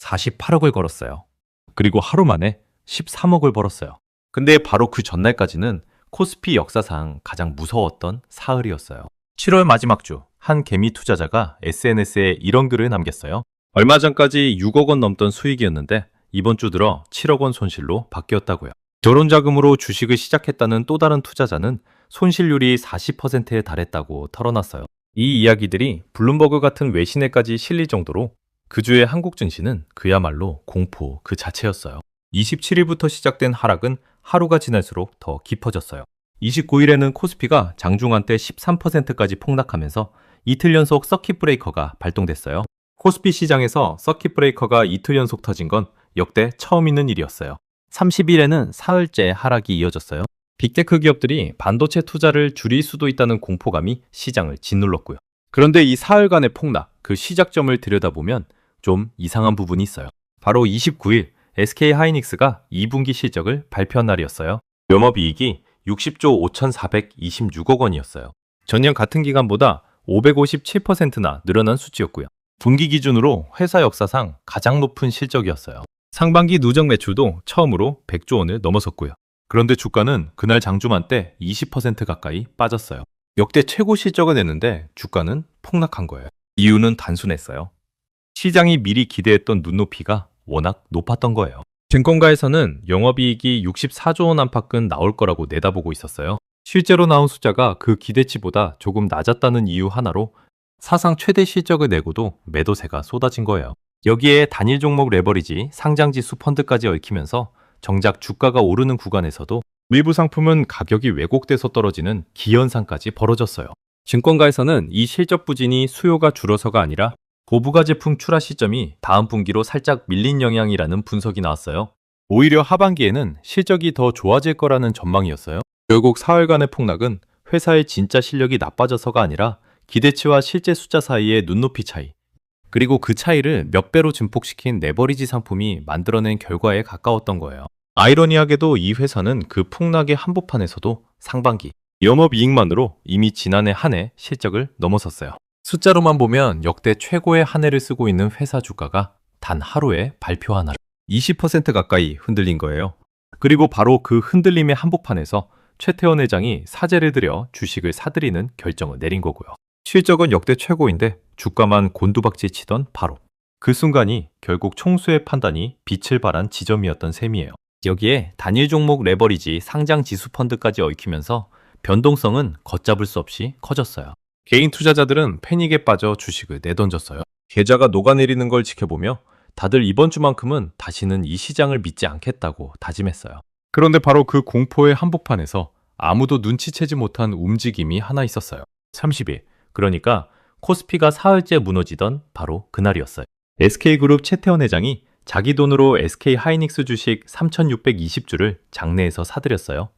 48억을 걸었어요. 그리고 하루 만에 13억을 벌었어요. 근데 바로 그 전날까지는 코스피 역사상 가장 무서웠던 사흘이었어요. 7월 마지막 주, 한 개미 투자자가 SNS에 이런 글을 남겼어요. 얼마 전까지 6억 원 넘던 수익이었는데 이번 주 들어 7억 원 손실로 바뀌었다고요. 결혼 자금으로 주식을 시작했다는 또 다른 투자자는 손실률이 40%에 달했다고 털어놨어요. 이 이야기들이 블룸버그 같은 외신에까지 실릴 정도로 그 주의 한국 증시는 그야말로 공포 그 자체였어요. 27일부터 시작된 하락은 하루가 지날수록 더 깊어졌어요. 29일에는 코스피가 장중한 때 13%까지 폭락하면서 이틀 연속 서킷 브레이커가 발동됐어요. 코스피 시장에서 서킷 브레이커가 이틀 연속 터진 건 역대 처음 있는 일이었어요. 30일에는 사흘째 하락이 이어졌어요. 빅테크 기업들이 반도체 투자를 줄일 수도 있다는 공포감이 시장을 짓눌렀고요. 그런데 이 사흘간의 폭락, 그 시작점을 들여다보면 좀 이상한 부분이 있어요. 바로 29일 SK 하이닉스가 2분기 실적을 발표한 날이었어요. 영업이익이 60조 5,426억 원이었어요. 전년 같은 기간보다 557%나 늘어난 수치였고요. 분기 기준으로 회사 역사상 가장 높은 실적이었어요. 상반기 누적 매출도 처음으로 100조 원을 넘어섰고요. 그런데 주가는 그날 장주만 때 20% 가까이 빠졌어요. 역대 최고 실적을 냈는데 주가는 폭락한 거예요. 이유는 단순했어요. 시장이 미리 기대했던 눈높이가 워낙 높았던 거예요. 증권가에서는 영업이익이 64조 원 안팎은 나올 거라고 내다보고 있었어요. 실제로 나온 숫자가 그 기대치보다 조금 낮았다는 이유 하나로 사상 최대 실적을 내고도 매도세가 쏟아진 거예요. 여기에 단일 종목 레버리지, 상장지수 펀드까지 얽히면서 정작 주가가 오르는 구간에서도 일부 상품은 가격이 왜곡돼서 떨어지는 기현상까지 벌어졌어요. 증권가에서는 이 실적 부진이 수요가 줄어서가 아니라 고부가 제품 출하 시점이 다음 분기로 살짝 밀린 영향이라는 분석이 나왔어요. 오히려 하반기에는 실적이 더 좋아질 거라는 전망이었어요. 결국 사흘간의 폭락은 회사의 진짜 실력이 나빠져서가 아니라 기대치와 실제 숫자 사이의 눈높이 차이, 그리고 그 차이를 몇 배로 증폭시킨 레버리지 상품이 만들어낸 결과에 가까웠던 거예요. 아이러니하게도 이 회사는 그 폭락의 한복판에서도 상반기 영업이익만으로 이미 지난해 한 해 실적을 넘어섰어요. 숫자로만 보면 역대 최고의 한 해를 쓰고 있는 회사 주가가 단 하루에 발표 하나로 20% 가까이 흔들린 거예요. 그리고 바로 그 흔들림의 한복판에서 최태원 회장이 사재를 들여 주식을 사들이는 결정을 내린 거고요. 실적은 역대 최고인데 주가만 곤두박질 치던 바로 그 순간이 결국 총수의 판단이 빛을 발한 지점이었던 셈이에요. 여기에 단일 종목 레버리지 상장 지수 펀드까지 얽히면서 변동성은 걷잡을 수 없이 커졌어요. 개인 투자자들은 패닉에 빠져 주식을 내던졌어요. 계좌가 녹아내리는 걸 지켜보며 다들 이번 주만큼은 다시는 이 시장을 믿지 않겠다고 다짐했어요. 그런데 바로 그 공포의 한복판에서 아무도 눈치채지 못한 움직임이 하나 있었어요. 30일, 그러니까 코스피가 사흘째 무너지던 바로 그날이었어요. SK그룹 최태원 회장이 자기 돈으로 SK 하이닉스 주식 3,620주를 장내에서 사들였어요.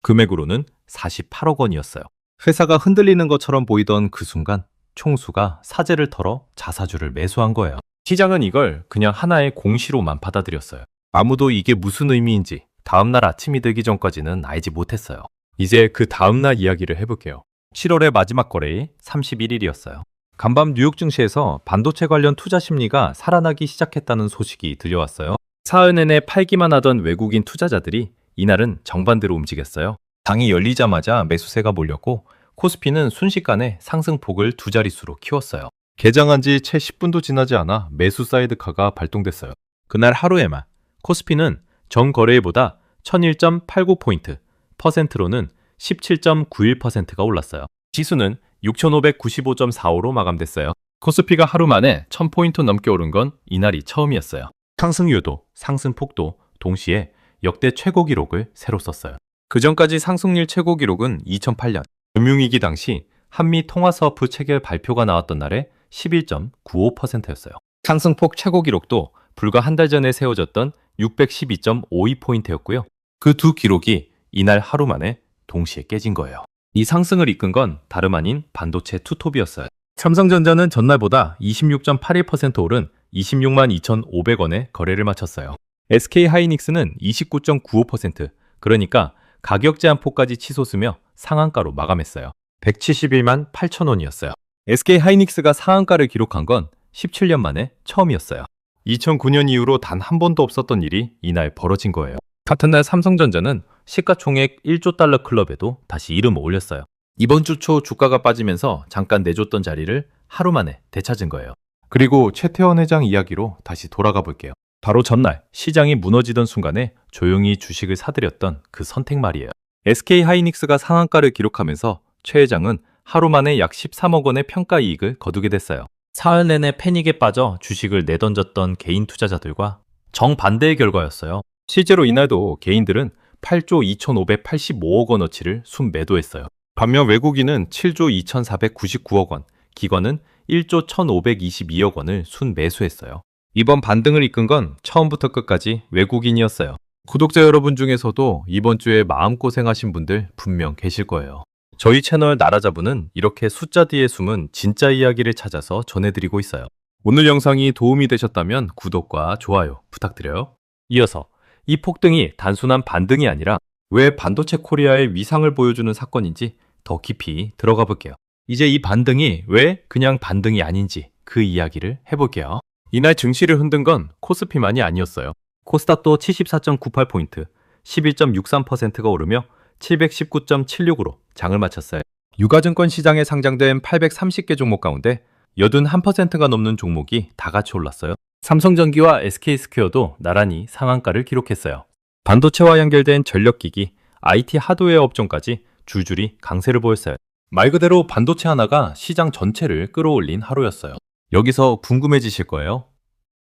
금액으로는 48억 원이었어요. 회사가 흔들리는 것처럼 보이던 그 순간 총수가 사재를 털어 자사주를 매수한 거예요. 시장은 이걸 그냥 하나의 공시로만 받아들였어요. 아무도 이게 무슨 의미인지 다음날 아침이 되기 전까지는 알지 못했어요. 이제 그 다음날 이야기를 해볼게요. 7월의 마지막 거래일 31일이었어요. 간밤 뉴욕 증시에서 반도체 관련 투자 심리가 살아나기 시작했다는 소식이 들려왔어요. 사흘 내내 팔기만 하던 외국인 투자자들이 이날은 정반대로 움직였어요. 장이 열리자마자 매수세가 몰렸고 코스피는 순식간에 상승폭을 두 자릿수로 키웠어요. 개장한 지 채 10분도 지나지 않아 매수 사이드카가 발동됐어요. 그날 하루에만 코스피는 전 거래일보다 1001.89포인트, 퍼센트로는 17.91%가 올랐어요. 지수는 6,595.45로 마감됐어요. 코스피가 하루 만에 1000포인트 넘게 오른 건 이날이 처음이었어요. 상승률도 상승폭도 동시에 역대 최고 기록을 새로 썼어요. 그 전까지 상승률 최고 기록은 2008년 금융위기 당시 한미 통화사업부 체결 발표가 나왔던 날에 11.95%였어요. 상승폭 최고 기록도 불과 한 달 전에 세워졌던 612.52포인트였고요. 그 두 기록이 이날 하루 만에 동시에 깨진 거예요. 이 상승을 이끈 건 다름 아닌 반도체 투톱이었어요. 삼성전자는 전날보다 26.81% 오른 26만 2,500원에 거래를 마쳤어요. SK하이닉스는 29.95%, 그러니까 가격 제한폭까지 치솟으며 상한가로 마감했어요. 171만 8천 원이었어요. SK하이닉스가 상한가를 기록한 건 17년 만에 처음이었어요. 2009년 이후로 단 한 번도 없었던 일이 이날 벌어진 거예요. 같은 날 삼성전자는 시가총액 1조 달러 클럽에도 다시 이름을 올렸어요. 이번 주 초 주가가 빠지면서 잠깐 내줬던 자리를 하루 만에 되찾은 거예요. 그리고 최태원 회장 이야기로 다시 돌아가 볼게요. 바로 전날 시장이 무너지던 순간에 조용히 주식을 사들였던 그 선택 말이에요. SK 하이닉스가 상한가를 기록하면서 최 회장은 하루 만에 약 13억 원의 평가 이익을 거두게 됐어요. 사흘 내내 패닉에 빠져 주식을 내던졌던 개인 투자자들과 정반대의 결과였어요. 실제로 이날도 개인들은 8조 2,585억 원어치를 순매도했어요. 반면 외국인은 7조 2,499억 원, 기관은 1조 1,522억 원을 순매수했어요. 이번 반등을 이끈 건 처음부터 끝까지 외국인이었어요. 구독자 여러분 중에서도 이번 주에 마음고생하신 분들 분명 계실 거예요. 저희 채널 나라자부는 이렇게 숫자 뒤에 숨은 진짜 이야기를 찾아서 전해드리고 있어요. 오늘 영상이 도움이 되셨다면 구독과 좋아요 부탁드려요. 이어서 이 폭등이 단순한 반등이 아니라 왜 반도체 코리아의 위상을 보여주는 사건인지 더 깊이 들어가 볼게요. 이제 이 반등이 왜 그냥 반등이 아닌지 그 이야기를 해볼게요. 이날 증시를 흔든 건 코스피만이 아니었어요. 코스닥도 74.98포인트, 11.63%가 오르며 719.76으로 장을 마쳤어요. 유가증권 시장에 상장된 830개 종목 가운데 81%가 넘는 종목이 다 같이 올랐어요. 삼성전기와 SK스퀘어도 나란히 상한가를 기록했어요. 반도체와 연결된 전력기기, IT 하드웨어 업종까지 줄줄이 강세를 보였어요. 말 그대로 반도체 하나가 시장 전체를 끌어올린 하루였어요. 여기서 궁금해지실 거예요.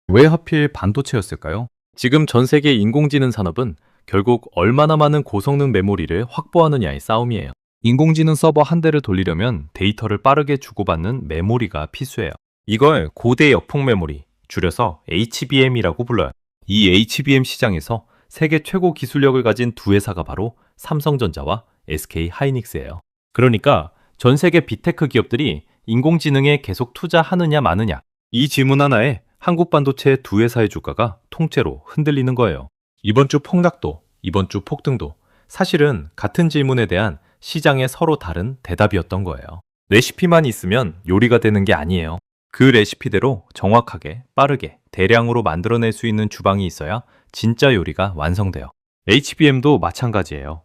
왜 하필 반도체였을까요? 지금 전 세계 인공지능 산업은 결국 얼마나 많은 고성능 메모리를 확보하느냐의 싸움이에요. 인공지능 서버 한 대를 돌리려면 데이터를 빠르게 주고받는 메모리가 필수해요. 이걸 고대 역폭 메모리, 줄여서 HBM이라고 불러요. 이 HBM 시장에서 세계 최고 기술력을 가진 두 회사가 바로 삼성전자와 SK 하이닉스예요. 그러니까 전 세계 빅테크 기업들이 인공지능에 계속 투자하느냐 마느냐, 이 질문 하나에 한국 반도체 두 회사의 주가가 통째로 흔들리는 거예요. 이번 주 폭락도, 이번 주 폭등도 사실은 같은 질문에 대한 시장의 서로 다른 대답이었던 거예요. 레시피만 있으면 요리가 되는 게 아니에요. 그 레시피대로 정확하게, 빠르게, 대량으로 만들어낼 수 있는 주방이 있어야 진짜 요리가 완성돼요. HBM도 마찬가지예요.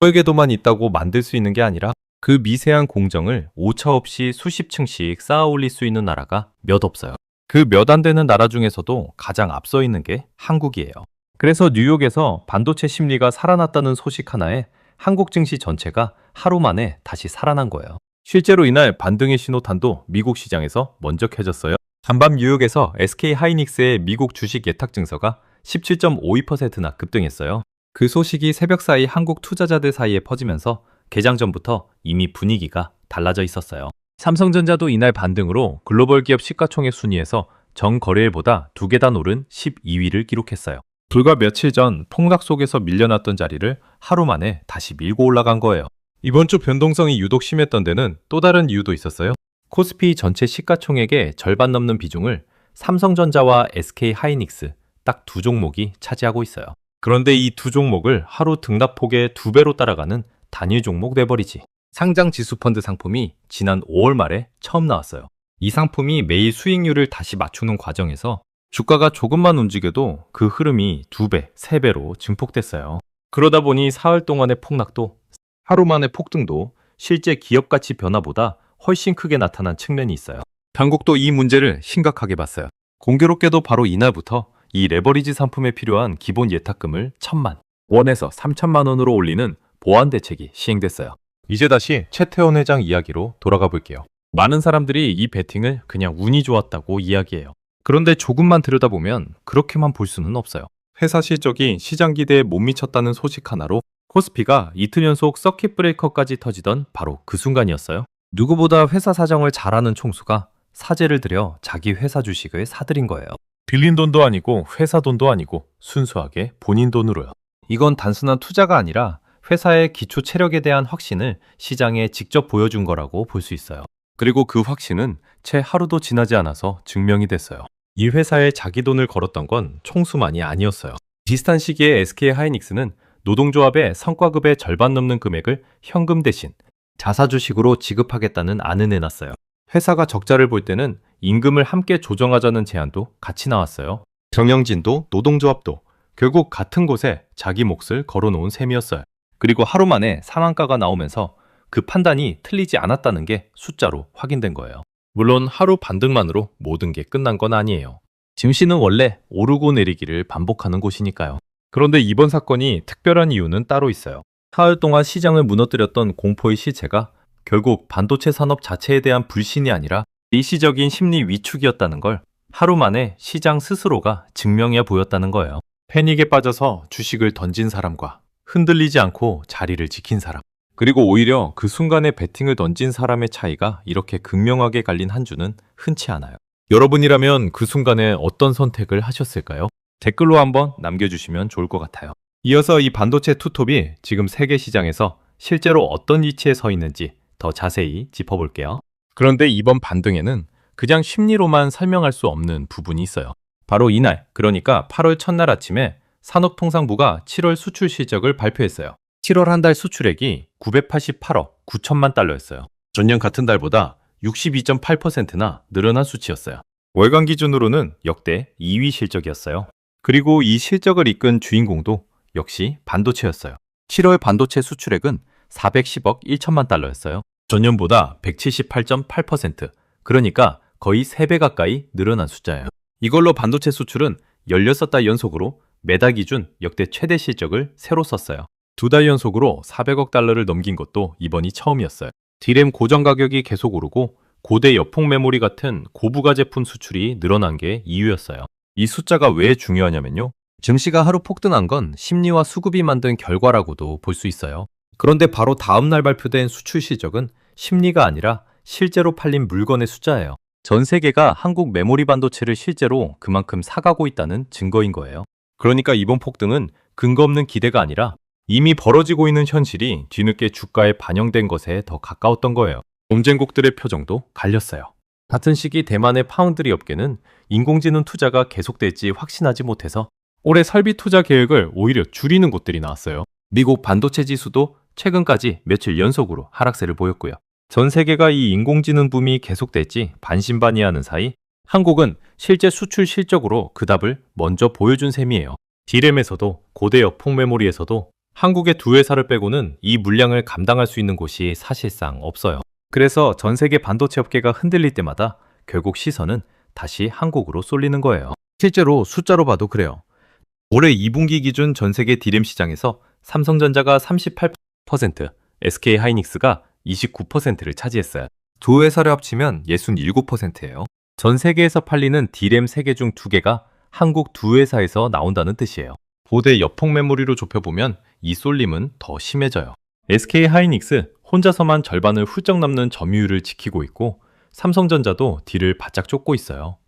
설계도만 있다고 만들 수 있는 게 아니라 그 미세한 공정을 오차없이 수십 층씩 쌓아 올릴 수 있는 나라가 몇 없어요. 그 몇 안 되는 나라 중에서도 가장 앞서 있는 게 한국이에요. 그래서 뉴욕에서 반도체 심리가 살아났다는 소식 하나에 한국 증시 전체가 하루 만에 다시 살아난 거예요. 실제로 이날 반등의 신호탄도 미국 시장에서 먼저 켜졌어요. 한밤 뉴욕에서 SK 하이닉스의 미국 주식 예탁 증서가 17.52%나 급등했어요. 그 소식이 새벽 사이 한국 투자자들 사이에 퍼지면서 개장 전부터 이미 분위기가 달라져 있었어요. 삼성전자도 이날 반등으로 글로벌 기업 시가총액 순위에서 전 거래일보다 2계단 오른 12위를 기록했어요. 불과 며칠 전 폭락 속에서 밀려났던 자리를 하루 만에 다시 밀고 올라간 거예요. 이번 주 변동성이 유독 심했던 데는 또 다른 이유도 있었어요. 코스피 전체 시가총액의 절반 넘는 비중을 삼성전자와 SK 하이닉스 딱 두 종목이 차지하고 있어요. 그런데 이 두 종목을 하루 등락폭의 2배로 따라가는 단일 종목 내버리지. 상장 지수펀드 상품이 지난 5월 말에 처음 나왔어요. 이 상품이 매일 수익률을 다시 맞추는 과정에서 주가가 조금만 움직여도 그 흐름이 2배, 3배로 증폭됐어요. 그러다 보니 사흘 동안의 폭락도, 하루 만의 폭등도 실제 기업 가치 변화보다 훨씬 크게 나타난 측면이 있어요. 당국도 이 문제를 심각하게 봤어요. 공교롭게도 바로 이날부터 이 레버리지 상품에 필요한 기본 예탁금을 1,000만 원에서 3,000만 원으로 올리는 보완 대책이 시행됐어요. 이제 다시 최태원 회장 이야기로 돌아가 볼게요. 많은 사람들이 이 베팅을 그냥 운이 좋았다고 이야기해요. 그런데 조금만 들여다보면 그렇게만 볼 수는 없어요. 회사 실적이 시장 기대에 못 미쳤다는 소식 하나로 코스피가 이틀 연속 서킷 브레이커까지 터지던 바로 그 순간이었어요. 누구보다 회사 사정을 잘 아는 총수가 사재를 들여 자기 회사 주식을 사들인 거예요. 빌린 돈도 아니고 회사 돈도 아니고 순수하게 본인 돈으로요. 이건 단순한 투자가 아니라 회사의 기초 체력에 대한 확신을 시장에 직접 보여준 거라고 볼 수 있어요. 그리고 그 확신은 채 하루도 지나지 않아서 증명이 됐어요. 이 회사에 자기 돈을 걸었던 건 총수만이 아니었어요. 비슷한 시기에 SK 하이닉스는 노동조합의 성과급의 절반 넘는 금액을 현금 대신 자사주식으로 지급하겠다는 안을 내놨어요. 회사가 적자를 볼 때는 임금을 함께 조정하자는 제안도 같이 나왔어요. 경영진도 노동조합도 결국 같은 곳에 자기 몫을 걸어놓은 셈이었어요. 그리고 하루 만에 상한가가 나오면서 그 판단이 틀리지 않았다는 게 숫자로 확인된 거예요. 물론 하루 반등만으로 모든 게 끝난 건 아니에요. 증시는 원래 오르고 내리기를 반복하는 곳이니까요. 그런데 이번 사건이 특별한 이유는 따로 있어요. 사흘 동안 시장을 무너뜨렸던 공포의 시체가 결국 반도체 산업 자체에 대한 불신이 아니라 일시적인 심리 위축이었다는 걸 하루 만에 시장 스스로가 증명해 보였다는 거예요. 패닉에 빠져서 주식을 던진 사람과 흔들리지 않고 자리를 지킨 사람, 그리고 오히려 그 순간에 베팅을 던진 사람의 차이가 이렇게 극명하게 갈린 한 주는 흔치 않아요. 여러분이라면 그 순간에 어떤 선택을 하셨을까요? 댓글로 한번 남겨주시면 좋을 것 같아요. 이어서 이 반도체 투톱이 지금 세계 시장에서 실제로 어떤 위치에 서 있는지 더 자세히 짚어볼게요. 그런데 이번 반등에는 그냥 심리로만 설명할 수 없는 부분이 있어요. 바로 이날, 그러니까 8월 첫날 아침에 산업통상부가 7월 수출 실적을 발표했어요. 7월 한 달 수출액이 988억 9천만 달러였어요. 전년 같은 달보다 62.8%나 늘어난 수치였어요. 월간 기준으로는 역대 2위 실적이었어요. 그리고 이 실적을 이끈 주인공도 역시 반도체였어요. 7월 반도체 수출액은 410억 1천만 달러였어요. 전년보다 178.8%, 그러니까 거의 3배 가까이 늘어난 숫자예요. 이걸로 반도체 수출은 16달 연속으로 매달 기준 역대 최대 실적을 새로 썼어요. 2달 연속으로 400억 달러를 넘긴 것도 이번이 처음이었어요. D램 고정 가격이 계속 오르고 고대 여폭 메모리 같은 고부가 제품 수출이 늘어난 게 이유였어요. 이 숫자가 왜 중요하냐면요. 증시가 하루 폭등한 건 심리와 수급이 만든 결과라고도 볼 수 있어요. 그런데 바로 다음 날 발표된 수출 실적은 심리가 아니라 실제로 팔린 물건의 숫자예요. 전 세계가 한국 메모리 반도체를 실제로 그만큼 사가고 있다는 증거인 거예요. 그러니까 이번 폭등은 근거 없는 기대가 아니라 이미 벌어지고 있는 현실이 뒤늦게 주가에 반영된 것에 더 가까웠던 거예요. 경쟁국들의 표정도 갈렸어요. 같은 시기 대만의 파운드리 업계는 인공지능 투자가 계속될지 확신하지 못해서 올해 설비 투자 계획을 오히려 줄이는 곳들이 나왔어요. 미국 반도체 지수도 최근까지 며칠 연속으로 하락세를 보였고요. 전 세계가 이 인공지능 붐이 계속될지 반신반의하는 사이 한국은 실제 수출 실적으로 그 답을 먼저 보여준 셈이에요. D램에서도 고대 여폭 메모리에서도 한국의 두 회사를 빼고는 이 물량을 감당할 수 있는 곳이 사실상 없어요. 그래서 전 세계 반도체 업계가 흔들릴 때마다 결국 시선은 다시 한국으로 쏠리는 거예요. 실제로 숫자로 봐도 그래요. 올해 2분기 기준 전 세계 D램 시장에서 삼성전자가 38%, SK하이닉스가 29%를 차지했어요. 두 회사를 합치면 67%예요. 전 세계에서 팔리는 D램 3개 중 2개가 한국 두 회사에서 나온다는 뜻이에요. 고대 여폭 메모리로 좁혀보면 이 쏠림은 더 심해져요. SK하이닉스 혼자서만 절반을 훌쩍 넘는 점유율을 지키고 있고 삼성전자도 D를 바짝 쫓고 있어요.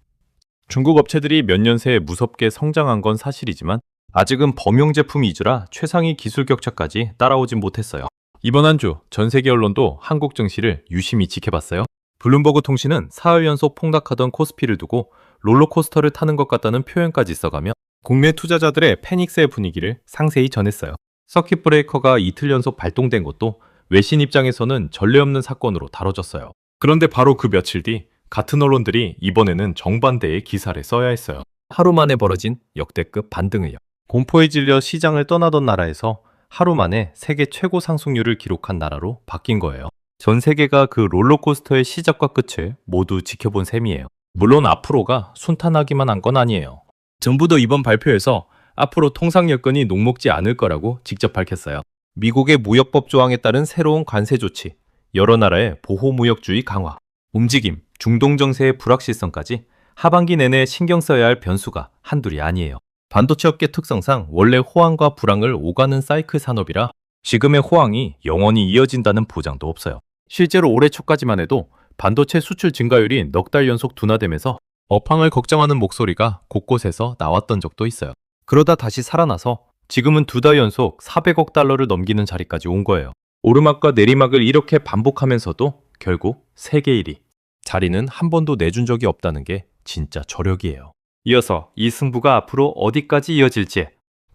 중국 업체들이 몇 년 새에 무섭게 성장한 건 사실이지만 아직은 범용 제품 위주라 최상위 기술 격차까지 따라오진 못했어요. 이번 한 주 전 세계 언론도 한국 증시를 유심히 지켜봤어요. 블룸버그 통신은 사흘 연속 폭락하던 코스피를 두고 롤러코스터를 타는 것 같다는 표현까지 써가며 국내 투자자들의 패닉세의 분위기를 상세히 전했어요. 서킷 브레이커가 이틀 연속 발동된 것도 외신 입장에서는 전례 없는 사건으로 다뤄졌어요. 그런데 바로 그 며칠 뒤 같은 언론들이 이번에는 정반대의 기사를 써야 했어요. 하루 만에 벌어진 역대급 반등을요. 공포에 질려 시장을 떠나던 나라에서 하루 만에 세계 최고 상승률을 기록한 나라로 바뀐 거예요. 전 세계가 그 롤러코스터의 시작과 끝을 모두 지켜본 셈이에요. 물론 앞으로가 순탄하기만 한 건 아니에요. 정부도 이번 발표에서 앞으로 통상 여건이 녹록지 않을 거라고 직접 밝혔어요. 미국의 무역법 조항에 따른 새로운 관세 조치, 여러 나라의 보호무역주의 강화, 움직임, 중동 정세의 불확실성까지 하반기 내내 신경 써야 할 변수가 한둘이 아니에요. 반도체 업계 특성상 원래 호황과 불황을 오가는 사이클 산업이라 지금의 호황이 영원히 이어진다는 보장도 없어요. 실제로 올해 초까지만 해도 반도체 수출 증가율이 넉 달 연속 둔화되면서 업황을 걱정하는 목소리가 곳곳에서 나왔던 적도 있어요. 그러다 다시 살아나서 지금은 2달 연속 400억 달러를 넘기는 자리까지 온 거예요. 오르막과 내리막을 이렇게 반복하면서도 결국 세계 1위. 자리는 한 번도 내준 적이 없다는 게 진짜 저력이에요. 이어서 이 승부가 앞으로 어디까지 이어질지,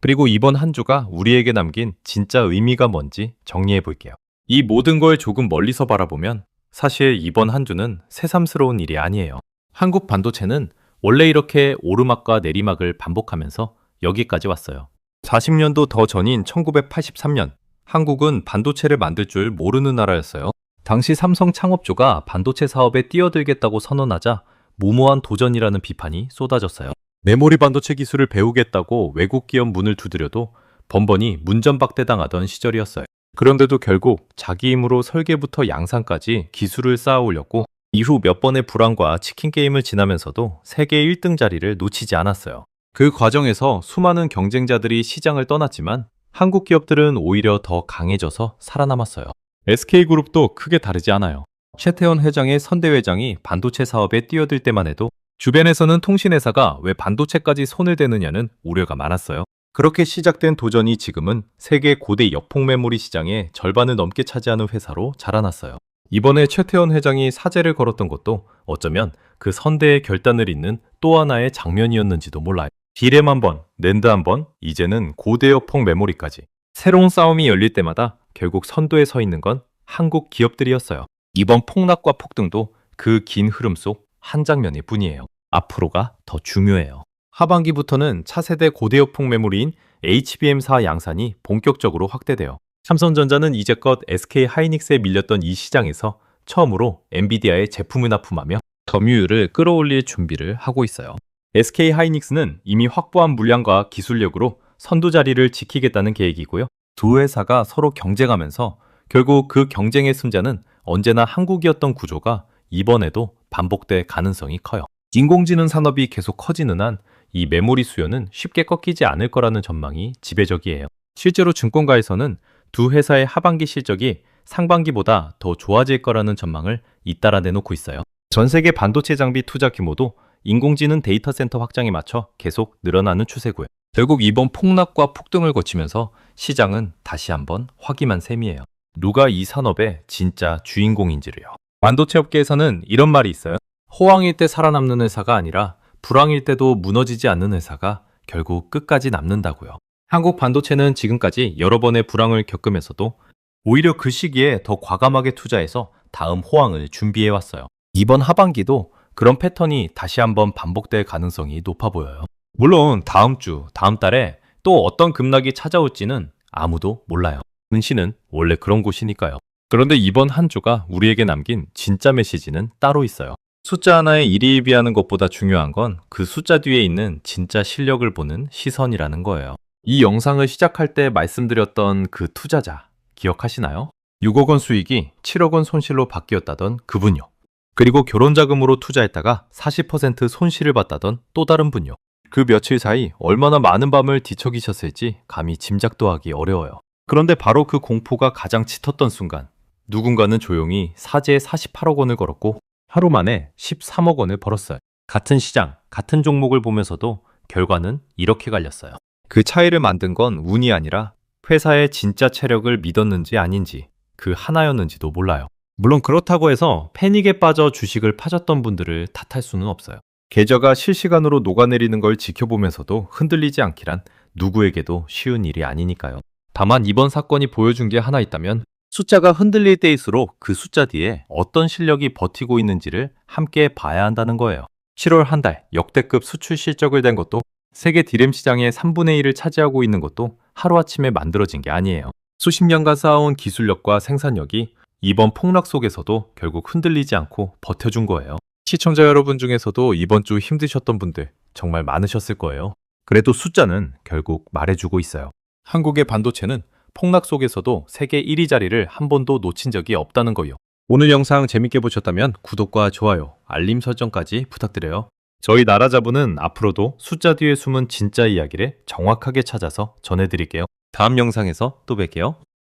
그리고 이번 한 주가 우리에게 남긴 진짜 의미가 뭔지 정리해 볼게요. 이 모든 걸 조금 멀리서 바라보면 사실 이번 한 주는 새삼스러운 일이 아니에요. 한국 반도체는 원래 이렇게 오르막과 내리막을 반복하면서 여기까지 왔어요. 40년도 더 전인 1983년, 한국은 반도체를 만들 줄 모르는 나라였어요. 당시 삼성 창업주가 반도체 사업에 뛰어들겠다고 선언하자 무모한 도전이라는 비판이 쏟아졌어요. 메모리 반도체 기술을 배우겠다고 외국 기업 문을 두드려도 번번이 문전박대당하던 시절이었어요. 그런데도 결국 자기 힘으로 설계부터 양산까지 기술을 쌓아 올렸고 이후 몇 번의 불황과 치킨 게임을 지나면서도 세계 1등 자리를 놓치지 않았어요. 그 과정에서 수많은 경쟁자들이 시장을 떠났지만 한국 기업들은 오히려 더 강해져서 살아남았어요. SK그룹도 크게 다르지 않아요. 최태원 회장의 선대 회장이 반도체 사업에 뛰어들 때만 해도 주변에서는 통신회사가 왜 반도체까지 손을 대느냐는 우려가 많았어요. 그렇게 시작된 도전이 지금은 세계 고대 역폭 메모리 시장의 절반을 넘게 차지하는 회사로 자라났어요. 이번에 최태원 회장이 사죄를 걸었던 것도 어쩌면 그 선대의 결단을 잇는 또 하나의 장면이었는지도 몰라요. 디램 한 번, 낸드 한 번, 이제는 고대 역폭 메모리까지. 새로운 싸움이 열릴 때마다 결국 선두에 서 있는 건 한국 기업들이었어요. 이번 폭락과 폭등도 그 긴 흐름 속 한 장면일 뿐이에요. 앞으로가 더 중요해요. 하반기부터는 차세대 고대역폭 메모리인 HBM4 양산이 본격적으로 확대돼요. 삼성전자는 이제껏 SK 하이닉스에 밀렸던 이 시장에서 처음으로 엔비디아의 제품을 납품하며 점유율을 끌어올릴 준비를 하고 있어요. SK 하이닉스는 이미 확보한 물량과 기술력으로 선두 자리를 지키겠다는 계획이고요. 두 회사가 서로 경쟁하면서 결국 그 경쟁의 승자는 언제나 한국이었던 구조가 이번에도 반복될 가능성이 커요. 인공지능 산업이 계속 커지는 한 이 메모리 수요는 쉽게 꺾이지 않을 거라는 전망이 지배적이에요. 실제로 증권가에서는 두 회사의 하반기 실적이 상반기보다 더 좋아질 거라는 전망을 잇따라 내놓고 있어요. 전 세계 반도체 장비 투자 규모도 인공지능 데이터 센터 확장에 맞춰 계속 늘어나는 추세고요. 결국 이번 폭락과 폭등을 거치면서 시장은 다시 한번 확인한 셈이에요. 누가 이 산업의 진짜 주인공인지를요. 반도체 업계에서는 이런 말이 있어요. 호황일 때 살아남는 회사가 아니라 불황일 때도 무너지지 않는 회사가 결국 끝까지 남는다고요. 한국 반도체는 지금까지 여러 번의 불황을 겪으면서도 오히려 그 시기에 더 과감하게 투자해서 다음 호황을 준비해왔어요. 이번 하반기도 그런 패턴이 다시 한번 반복될 가능성이 높아 보여요. 물론 다음 주, 다음 달에 또 어떤 급락이 찾아올지는 아무도 몰라요. 은시는 원래 그런 곳이니까요. 그런데 이번 한 주가 우리에게 남긴 진짜 메시지는 따로 있어요. 숫자 하나에 일희일비하는 것보다 중요한 건 그 숫자 뒤에 있는 진짜 실력을 보는 시선이라는 거예요. 이 영상을 시작할 때 말씀드렸던 그 투자자 기억하시나요? 6억 원 수익이 7억 원 손실로 바뀌었다던 그분요. 그리고 결혼 자금으로 투자했다가 40% 손실을 봤다던 또 다른 분요. 그 며칠 사이 얼마나 많은 밤을 뒤척이셨을지 감히 짐작도 하기 어려워요. 그런데 바로 그 공포가 가장 짙었던 순간 누군가는 조용히 사재에 48억 원을 걸었고 하루 만에 13억 원을 벌었어요. 같은 시장, 같은 종목을 보면서도 결과는 이렇게 갈렸어요. 그 차이를 만든 건 운이 아니라 회사의 진짜 체력을 믿었는지 아닌지 그 하나였는지도 몰라요. 물론 그렇다고 해서 패닉에 빠져 주식을 파셨던 분들을 탓할 수는 없어요. 계좌가 실시간으로 녹아내리는 걸 지켜보면서도 흔들리지 않기란 누구에게도 쉬운 일이 아니니까요. 다만 이번 사건이 보여준 게 하나 있다면 숫자가 흔들릴 때일수록 그 숫자 뒤에 어떤 실력이 버티고 있는지를 함께 봐야 한다는 거예요. 7월 한 달 역대급 수출 실적을 낸 것도 세계 디램 시장의 3분의 1을 차지하고 있는 것도 하루아침에 만들어진 게 아니에요. 수십 년간 쌓아온 기술력과 생산력이 이번 폭락 속에서도 결국 흔들리지 않고 버텨준 거예요. 시청자 여러분 중에서도 이번 주 힘드셨던 분들 정말 많으셨을 거예요. 그래도 숫자는 결국 말해주고 있어요. 한국의 반도체는 폭락 속에서도 세계 1위 자리를 한 번도 놓친 적이 없다는 거요. 오늘 영상 재밌게 보셨다면 구독과 좋아요, 알림 설정까지 부탁드려요. 저희 나라자부는 앞으로도 숫자 뒤에 숨은 진짜 이야기를 정확하게 찾아서 전해드릴게요. 다음 영상에서 또 뵐게요.